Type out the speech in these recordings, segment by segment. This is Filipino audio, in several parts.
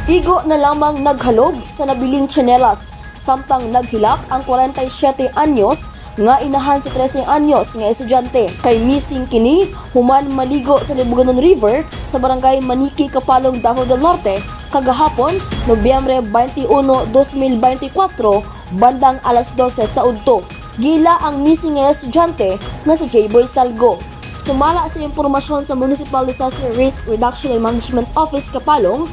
Igo na lamang naghalog sa nabiling tsinelas, samtang naghilak ang 47 anyos nga inahan sa 13 anyos nga estudyante. Kay missing kini human Maligo sa Liboganon River sa barangay MANIKI, Kapalong, Davao Del Norte, kagahapon, Nobyembre 21, 2024, bandang alas 12 sa UDTO. Gila ang missing nga estudyante nga si J-Boy Salgo. Sumala sa impormasyon sa Municipal Disaster Risk Reduction and Management Office Kapalong,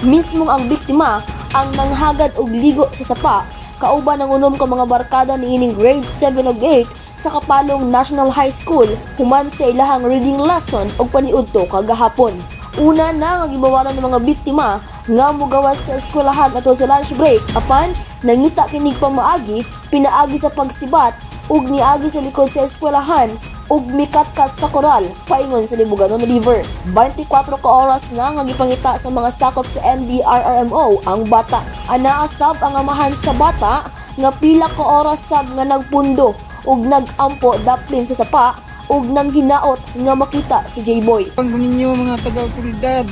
mismong ang biktima ang nanghagad og ligo sa sapa, kauban ng UNOM ka mga barkada niining grade 7 ug 8 sa Kapalong National High School human sa ilahang reading lesson og paniudto kagahapon. Una na nga gibawalan ng mga biktima nga mogawas sa eskwelahan ato sa lunch break, apan nangita kinig pamaagi, pinaagi sa pagsibat ug niagi sa likod sa eskwelahan ug mikatkat sa koral paingon sa Liboganon River. 24 ka oras na nga gipangita sa mga sakop sa MDRRMO ang bata. Anaa sab ang amahan sa bata nga pila ka oras sab nga nagpundo ug nagampo daplin sa sapa ug nang hinaot nga makita si J-Boy. Pang ninyo mga taga-otoridad,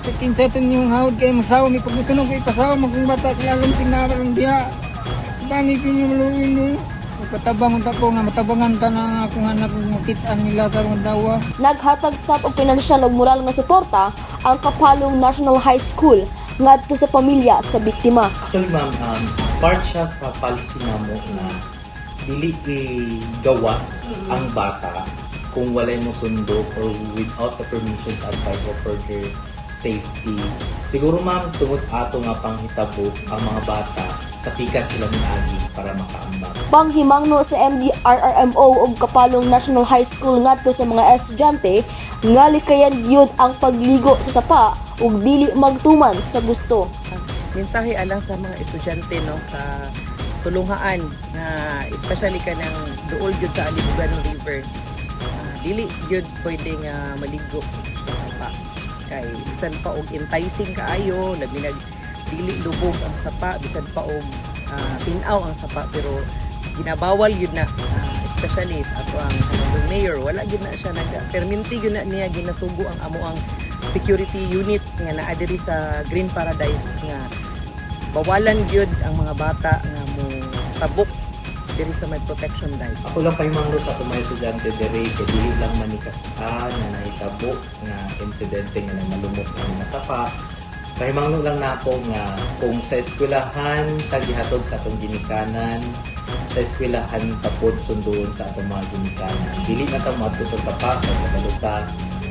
sa kinsa ito niyong hawad kayo masawa, may pag gusto nang kayo pasawa, magkong bata sila lang sinarang diha. Bani kinyo maluin nyo. Matabang ko nga, matabangan ka na kung anak makitaan nila karong dawa. Naghatag sab og pinansyal ug moral nga suporta ang Kapalong National High School ngadto sa pamilya sa biktima. Actually ma'am, part siya sa policy namo na dili gawas ang bata kung walay mo sundo or without the permissions advice or further safety. Siguro ma'am, tungod ato nga panghitabo ang mga bata sa pikas sila PINAAGI para makaambak. Panghimangno sa MDRRMO ug Kapalong National High School ngadto sa mga estudyante nga likayan gyud ang pagligo sa sapa ug dili magtuman sa gusto. Mensahe alang sa mga estudyante no sa tulungaan na especially kanang duol gyud sa Liboganon River. Dili gyud pwedeng maligo sa sapa. Kay bisan pa og enticing kaayo, labi dili lubog ang sapa, bisan pa og tinaw ang sapa, pero ginabawal yun na, especially sa ato ang mayor, wala yun na siya perminti yun na niya ginasugo ang amo ang security unit nga naa diri sa Green Paradise nga bawalan yun ang mga bata nga mo tabok diri sa may protection dive. Ako lang pahimangno sa ato mga estudyante diri kay dili lang manikasaan na nahitabo nga insidente nga malumos ang mga sapa. Pahimangno lang na ako nga kung sa eskwelahan tagihatod sa atong ginikanan, sa eskwelahan tapod sunduon sa atong mga ginikanan. Dili na ta moadto sa sapa kay kabaluta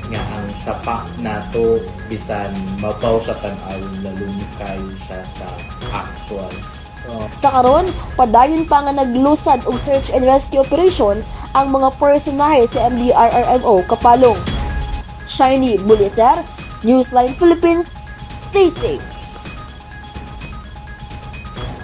nga ang sapa nato bisan mabaw sa tan-aw lalong kayo siya sa actual. Sa karon, padayon pa nga naglusad og search and rescue operation ang mga personahe sa MDRRMO Kapalong. Shiny Buliser, Newsline Philippines. Stay safe.